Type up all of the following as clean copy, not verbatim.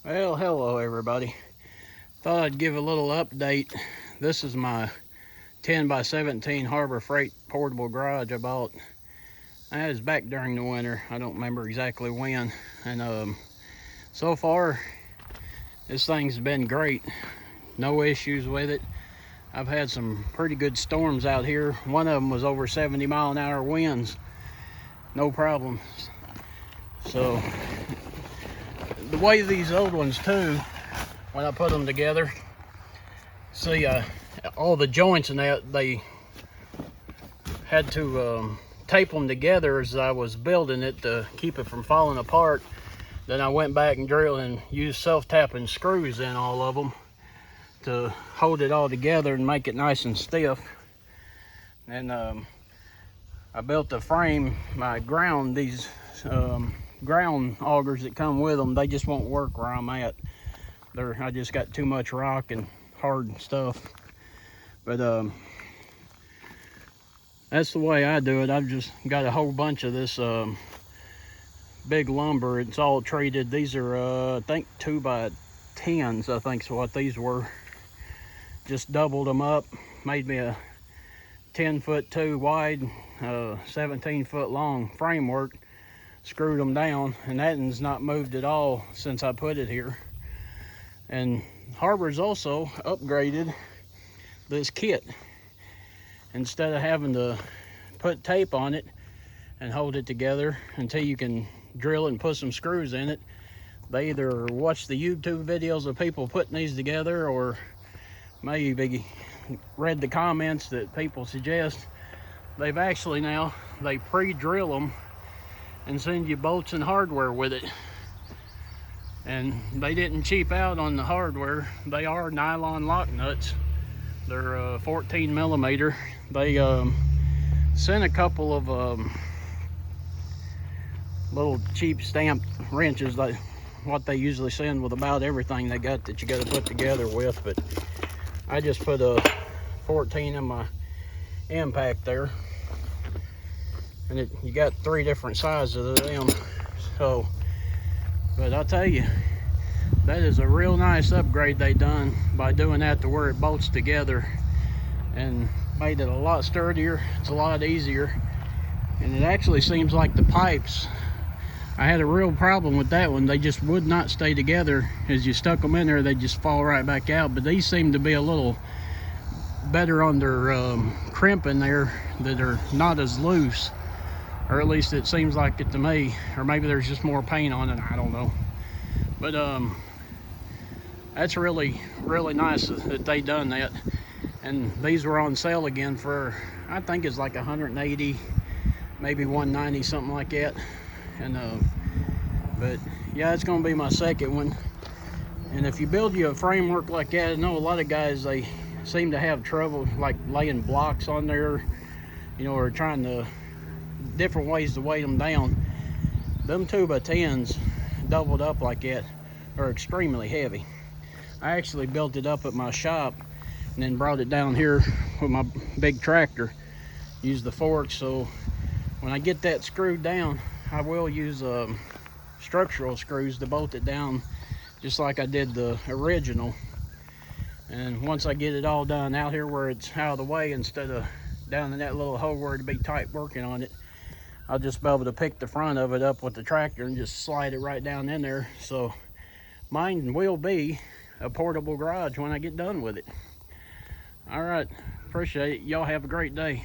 Well, hello everybody. Thought I'd give a little update. This is my 10 by 17 Harbor Freight portable garage I bought. I was back during the winter. I don't remember exactly when. And so far, this thing's been great. No issues with it. I've had some pretty good storms out here. One of them was over 70-mile-an-hour winds. No problems. So the way these old ones too, when I put them together, see all the joints in that, they had to tape them together as I was building it to keep it from falling apart. Then I went back and drilled and used self-tapping screws in all of them to hold it all together and make it nice and stiff. And I built the frame, my ground, these ground augers that come with them, they just won't work where I'm at. I just got too much rock and hard stuff. But that's the way I do it. I've just got a whole bunch of this big lumber. It's all treated. These are I think 2 by 10s, I think is what these were. Just doubled them up, made me a 10'2" wide, 17-foot long framework. Screwed them down, and that one's not moved at all since I put it here. And Harbor's also upgraded this kit. Instead of having to put tape on it and hold it together until you can drill it and put some screws in it, they either watch the YouTube videos of people putting these together or maybe read the comments that people suggest. They've actually now, they pre-drill them and send you bolts and hardware with it. And they didn't cheap out on the hardware. They are nylon lock nuts. They're 14 millimeter. They sent a couple of little cheap stamped wrenches, like what they usually send with about everything they got that you got to put together with. But I just put a 14 in my impact there. And you got 3 different sizes of them. So, but I'll tell you, that is a real nice upgrade they done by doing that to where it bolts together and made it a lot sturdier. It's a lot easier, and it actually seems like the pipes, I had a real problem with that one. They just would not stay together. As you stuck them in there, they just fall right back out. But these seem to be a little better on their crimping there, that are not as loose. Or at least it seems like it to me. Or maybe there's just more paint on it, I don't know. But that's really, really nice that they done that. And these were on sale again for, I think it's like 180, maybe 190, something like that. And but yeah, it's gonna be my second one. And if you build you a framework like that, I know a lot of guys, they seem to have trouble like laying blocks on there, you know, or trying to different ways to weight them down. Them 2 by 10s doubled up like that are extremely heavy. I actually built it up at my shop and then brought it down here with my big tractor. Use the forks, so when I get that screwed down, I will use structural screws to bolt it down just like I did the original. And once I get it all done out here where it's out of the way, instead of down in that little hole where it'd be tight working on it, I'll just be able to pick the front of it up with the tractor and just slide it right down in there. So mine will be a portable garage when I get done with it. All right, appreciate it. Y'all have a great day.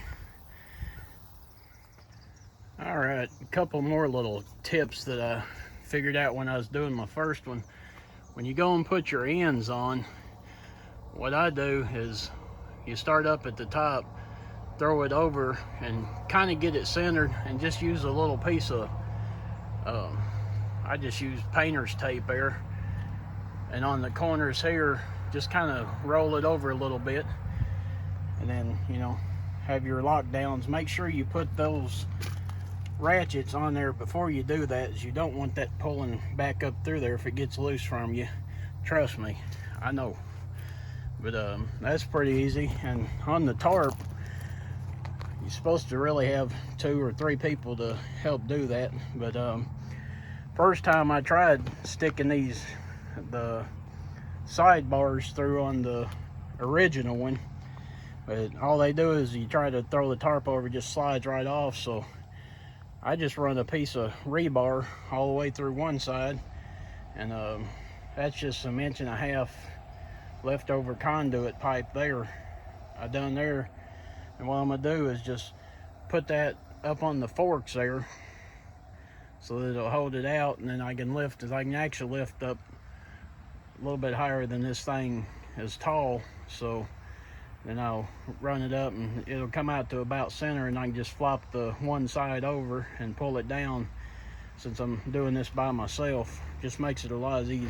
All right, a couple more little tips that I figured out when I was doing my first one. When you go and put your ends on, what I do is you start up at the top, throw it over and kind of get it centered, and just use a little piece of I just use painter's tape there, and on the corners here just kind of roll it over a little bit, and then, you know, have your lockdowns. Make sure you put those ratchets on there before you do that, as you don't want that pulling back up through there if it gets loose from you. Trust me, I know. But that's pretty easy. And on the tarp, you're supposed to really have 2 or 3 people to help do that. But first time I tried sticking these the sidebars through on the original one, but all they do is you try to throw the tarp over, it just slides right off. So I just run a piece of rebar all the way through one side, and that's just 1.5 inches leftover conduit pipe there. I done there, and what I'm gonna do is just put that up on the forks there so that it'll hold it out, and then I can lift it. I can actually lift up a little bit higher than this thing is tall. So then I'll run it up and it'll come out to about center, and I can just flop the one side over and pull it down. Since I'm doing this by myself, just makes it a lot easier.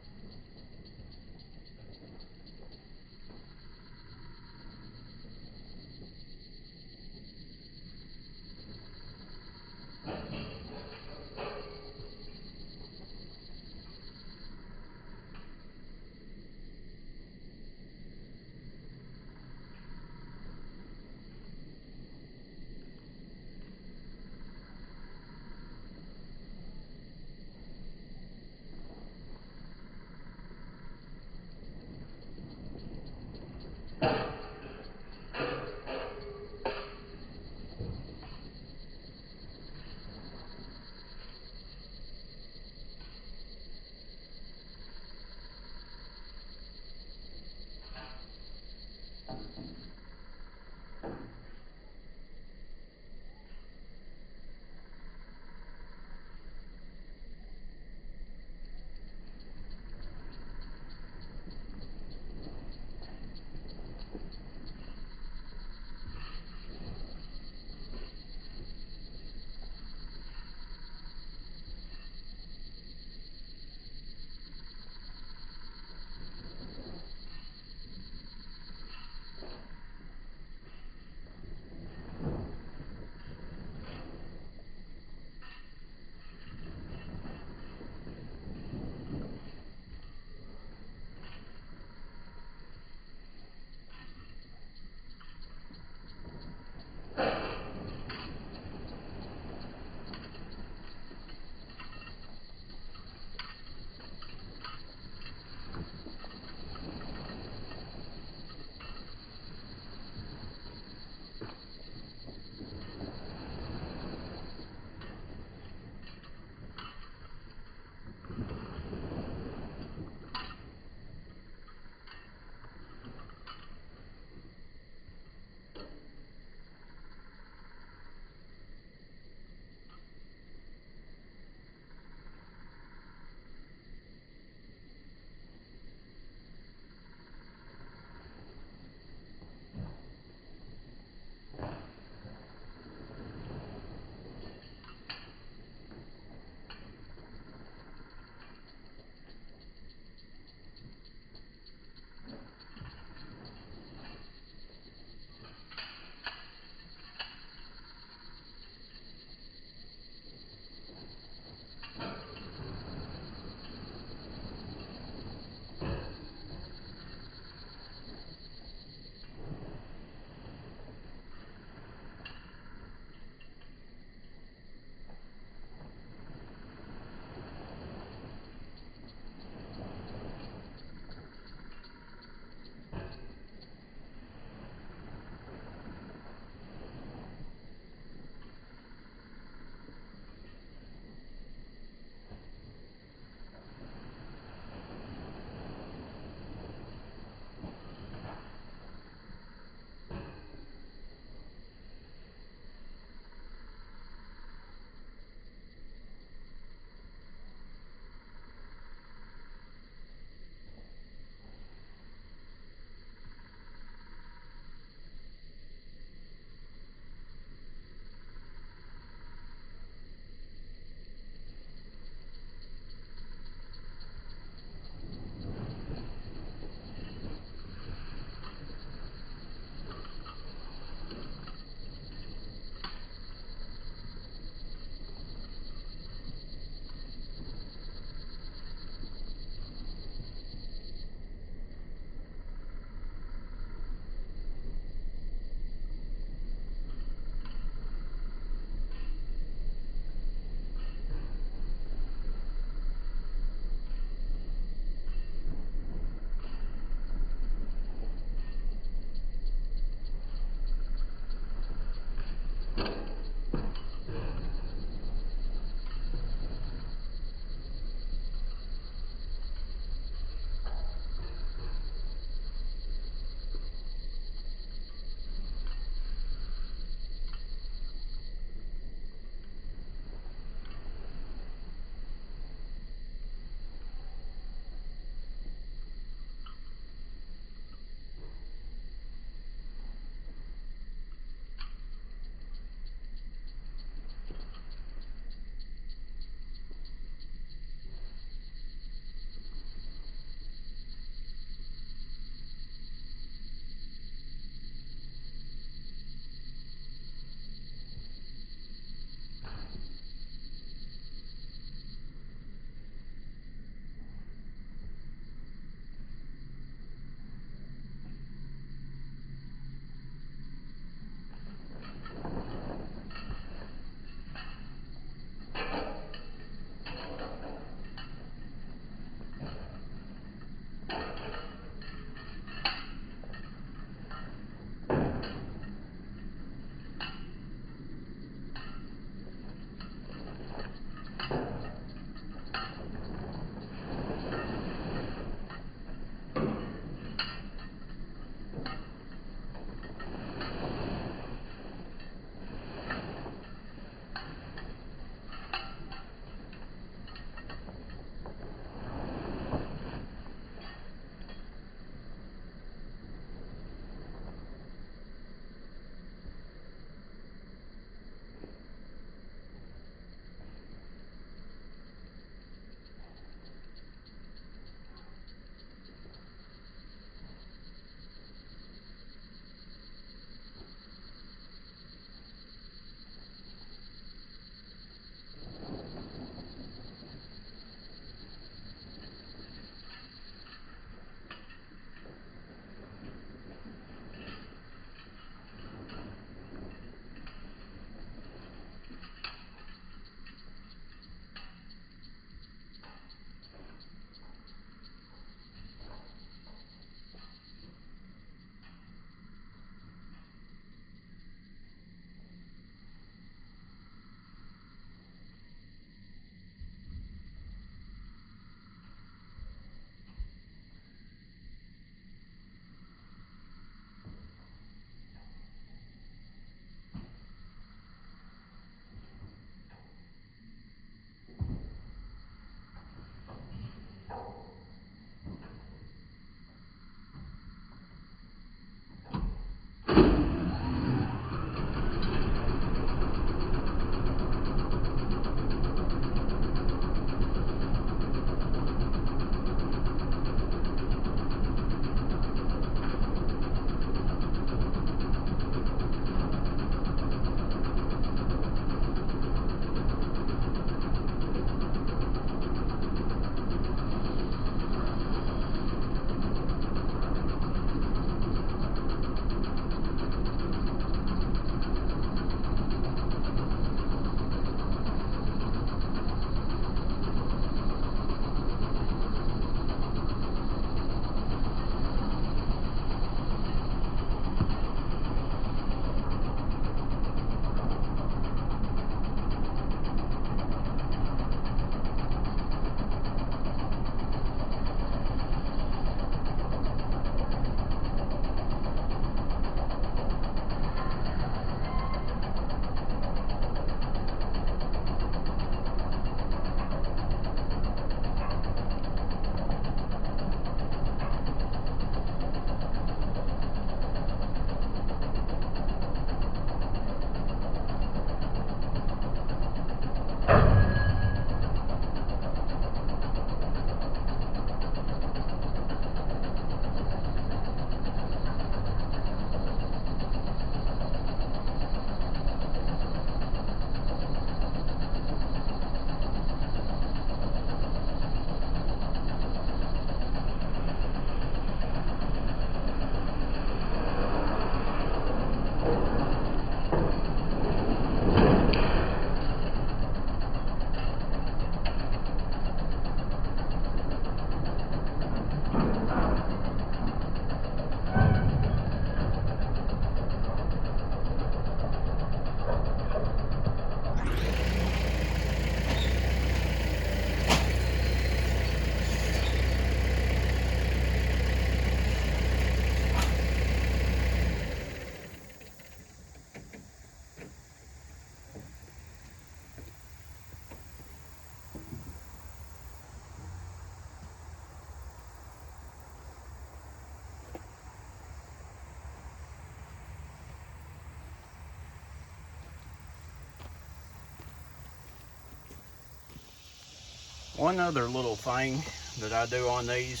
One other little thing that I do on these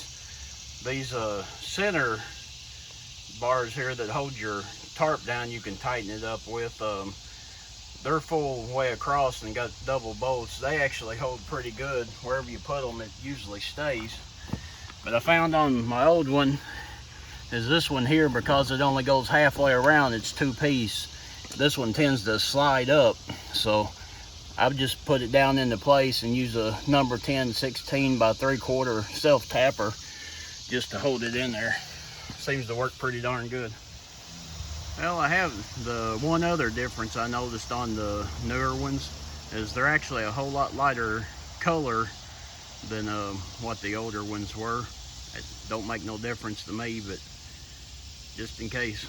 center bars here that hold your tarp down, you can tighten it up with. They're full way across and got double bolts. They actually hold pretty good. Wherever you put them, it usually stays. But I found on my old one is this one here, because it only goes halfway around, it's 2-piece. This one tends to slide up, so I've just put it down into place and use a number 10 16 by 3/4 self tapper just to hold it in there. Seems to work pretty darn good. Well, I have the one other difference I noticed on the newer ones is they're actually a whole lot lighter color than what the older ones were. It don't make no difference to me, but just in case.